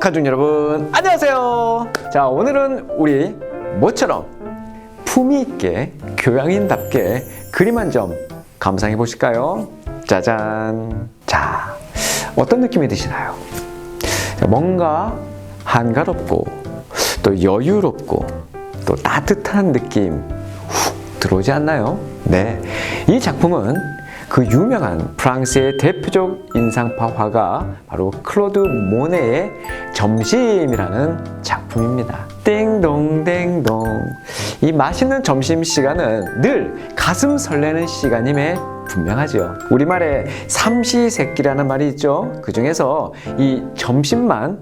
가족 여러분 안녕하세요. 자, 오늘은 우리 모처럼 품위있게 교양인답게 그림 한 점 감상해 보실까요? 짜잔. 자, 어떤 느낌이 드시나요? 뭔가 한가롭고 또 여유롭고 또 따뜻한 느낌 훅 들어오지 않나요? 네, 이 작품은 그 유명한 프랑스의 대표적 인상파 화가 바로 클로드 모네의 점심이라는 작품입니다. 띵동댕동. 이 맛있는 점심시간은 늘 가슴 설레는 시간임에 분명하죠. 우리말에 삼시세끼라는 말이 있죠. 그 중에서 이 점심만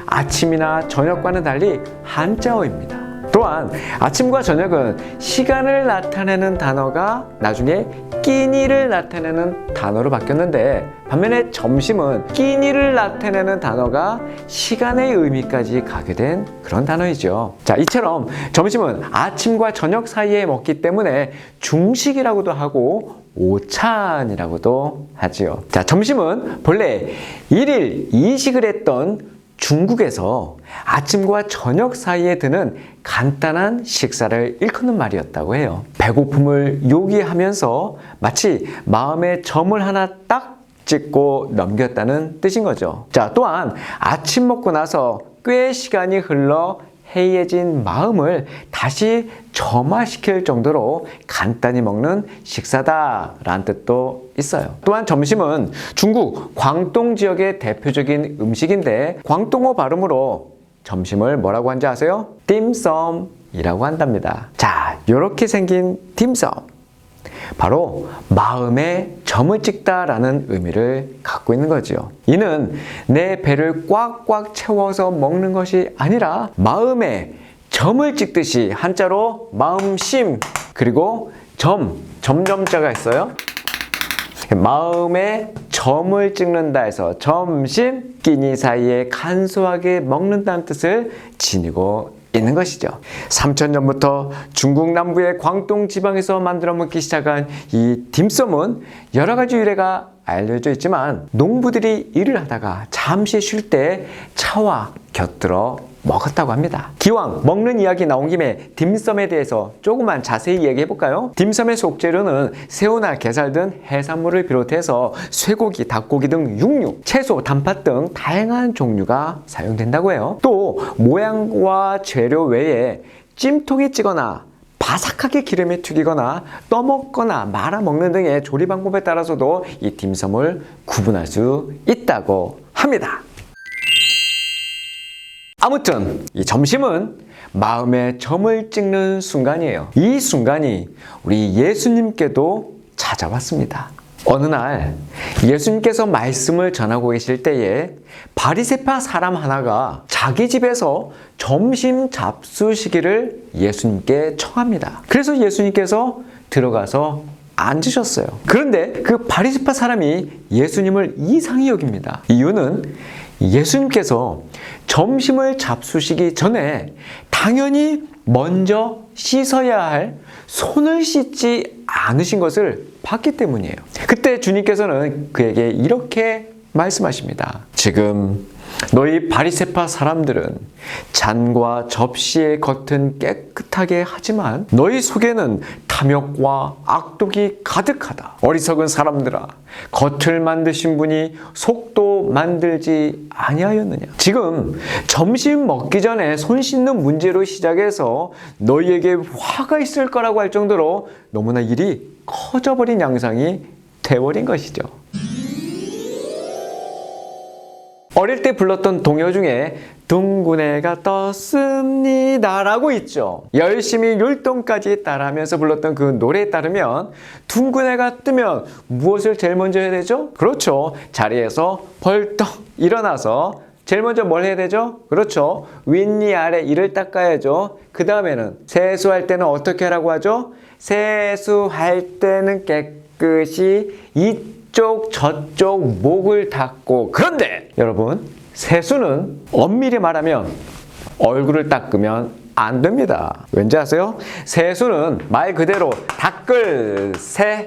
아침이나 저녁과는 달리 한자어입니다. 또한 아침과 저녁은 시간을 나타내는 단어가 나중에 끼니를 나타내는 단어로 바뀌었는데, 반면에 점심은 끼니를 나타내는 단어가 시간의 의미까지 가게 된 그런 단어이죠. 자, 이처럼 점심은 아침과 저녁 사이에 먹기 때문에 중식이라고도 하고 오찬이라고도 하지요. 자, 점심은 본래 1일 2식을 했던 중국에서 아침과 저녁 사이에 드는 간단한 식사를 일컫는 말이었다고 해요. 배고픔을 요기하면서 마치 마음에 점을 하나 딱 찍고 넘겼다는 뜻인 거죠. 자, 또한 아침 먹고 나서 꽤 시간이 흘러 해이해진 마음을 다시 점화시킬 정도로 간단히 먹는 식사다라는 뜻도 있어요. 또한 점심은 중국 광동 지역의 대표적인 음식인데, 광동어 발음으로 점심을 뭐라고 하는지 아세요? 딤섬이라고 한답니다. 자, 이렇게 생긴 딤섬, 바로 마음에 점을 찍다라는 의미를 갖고 있는 거죠. 이는 내 배를 꽉꽉 채워서 먹는 것이 아니라 마음에 점을 찍듯이 한자로 마음심, 그리고 점점자가 있어요. 마음에 점을 찍는다 해서 점심, 끼니 사이에 간소하게 먹는다는 뜻을 지니고 있는 것이죠. 3000년부터 중국 남부의 광동 지방에서 만들어 먹기 시작한 이 딤섬은 여러 가지 유래가 알려져 있지만, 농부들이 일을 하다가 잠시 쉴 때 차와 곁들여 먹었다고 합니다. 기왕 먹는 이야기 나온 김에 딤섬에 대해서 조금만 자세히 이야기해 볼까요? 딤섬의 속재료는 새우나 게살 등 해산물을 비롯해서 쇠고기, 닭고기 등 육류, 채소, 단팥 등 다양한 종류가 사용된다고 해요. 또 모양과 재료 외에 찜통에 찌거나 바삭하게 기름에 튀기거나 떠먹거나 말아먹는 등의 조리 방법에 따라서도 이 딤섬을 구분할 수 있다고 합니다. 아무튼 이 점심은 마음에 점을 찍는 순간이에요. 이 순간이 우리 예수님께도 찾아왔습니다. 어느 날 예수님께서 말씀을 전하고 계실 때에 바리새파 사람 하나가 자기 집에서 점심 잡수시기를 예수님께 청합니다. 그래서 예수님께서 들어가서 앉으셨어요. 그런데 그 바리새파 사람이 예수님을 이상히 여깁니다. 이유는 예수님께서 점심을 잡수시기 전에 당연히 먼저 씻어야 할 손을 씻지 않으신 것을 봤기 때문이에요. 그때 주님께서는 그에게 이렇게 말씀하십니다. 지금 너희 바리새파 사람들은 잔과 접시의 겉은 깨끗하게 하지만 너희 속에는 탐욕과 악독이 가득하다. 어리석은 사람들아, 겉을 만드신 분이 속도 만들지 아니하였느냐. 지금 점심 먹기 전에 손 씻는 문제로 시작해서 너희에게 화가 있을 거라고 할 정도로 너무나 일이 커져버린 양상이 돼버린 것이죠. 어릴 때 불렀던 동요 중에 둥근해가 떴습니다 라고 있죠. 열심히 율동까지 따라하면서 불렀던 그 노래에 따르면 둥근해가 뜨면 무엇을 제일 먼저 해야 되죠? 그렇죠. 자리에서 벌떡 일어나서 제일 먼저 뭘 해야 되죠? 그렇죠. 윗니 아래 이를 닦아야죠. 그 다음에는 세수할 때는 어떻게 하라고 하죠? 세수할 때는 깨끗이 이쪽 저쪽 목을 닦고. 그런데 여러분, 세수는 엄밀히 말하면 얼굴을 닦으면 안 됩니다. 왠지 아세요? 세수는 말 그대로 닦을 새,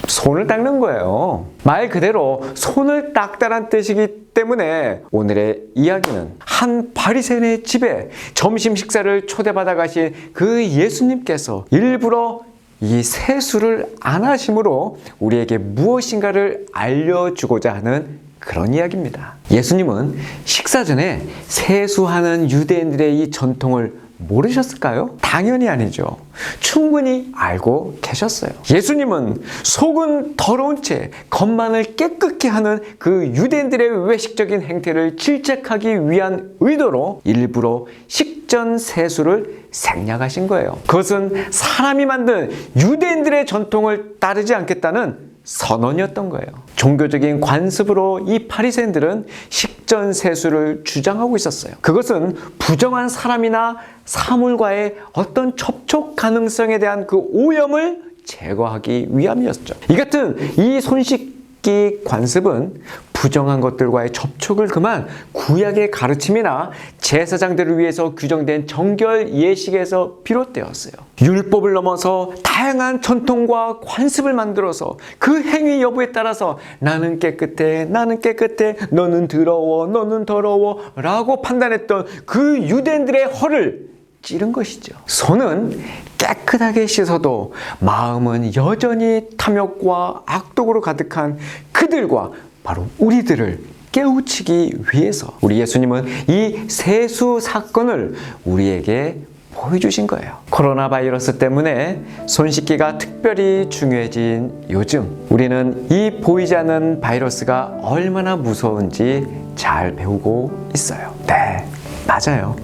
손을 닦는 거예요. 말 그대로 손을 닦다란 뜻이기 때문에 오늘의 이야기는 한 바리새인의 집에 점심 식사를 초대받아 가신 그 예수님께서 일부러 이 세수를 안 하심으로 우리에게 무엇인가를 알려주고자 하는 그런 이야기입니다. 예수님은 식사 전에 세수하는 유대인들의 이 전통을 모르셨을까요? 당연히 아니죠. 충분히 알고 계셨어요. 예수님은 속은 더러운 채 겉만을 깨끗게 하는 그 유대인들의 외식적인 행태를 질책하기 위한 의도로 일부러 식전 세수를 생략하신 거예요. 그것은 사람이 만든 유대인들의 전통을 따르지 않겠다는 선언이었던 거예요. 종교적인 관습으로 이 바리새인들은 식전 세수를 주장하고 있었어요. 그것은 부정한 사람이나 사물과의 어떤 접촉 가능성에 대한 그 오염을 제거하기 위함이었죠. 이 같은 이 손씻기 관습은 부정한 것들과의 접촉을 금한 구약의 가르침이나 제사장들을 위해서 규정된 정결 예식에서 비롯되었어요. 율법을 넘어서 다양한 전통과 관습을 만들어서 그 행위 여부에 따라서 나는 깨끗해, 나는 깨끗해, 너는 더러워, 너는 더러워 라고 판단했던 그 유대인들의 허를 찌른 것이죠. 손은 깨끗하게 씻어도 마음은 여전히 탐욕과 악독으로 가득한 그들과 바로 우리들을 깨우치기 위해서 우리 예수님은 이 세수 사건을 우리에게 보여주신 거예요. 코로나 바이러스 때문에 손 씻기가 특별히 중요해진 요즘 우리는 이 보이지 않는 바이러스가 얼마나 무서운지 잘 배우고 있어요. 네, 맞아요.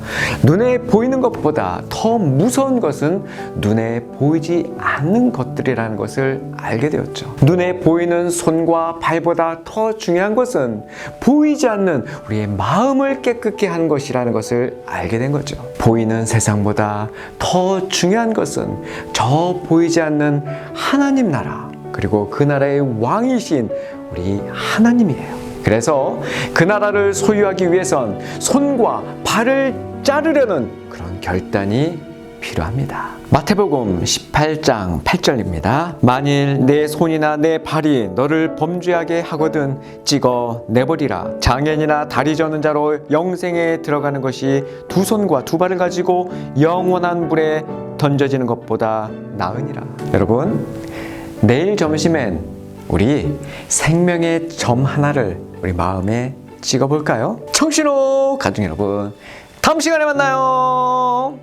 눈에 보이는 것보다 더 무서운 것은 눈에 보이지 않는 것들이라는 것을 알게 되었죠. 눈에 보이는 손과 발보다 더 중요한 것은 보이지 않는 우리의 마음을 깨끗게 하는 것이라는 것을 알게 된 거죠. 보이는 세상보다 더 중요한 것은 저 보이지 않는 하나님 나라, 그리고 그 나라의 왕이신 우리 하나님이에요. 그래서 그 나라를 소유하기 위해선 손과 발을 자르려는 그런 결단이 필요합니다. 마태복음 18장 8절입니다. 만일 내 손이나 내 발이 너를 범죄하게 하거든 찍어 내버리라. 장애인이나 다리 저는 자로 영생에 들어가는 것이 두 손과 두 발을 가지고 영원한 불에 던져지는 것보다 나으니라. 여러분, 내일 점심엔 우리 생명의 점 하나를 우리 마음에 찍어볼까요? 청신호 가족 여러분, 다음 시간에 만나요.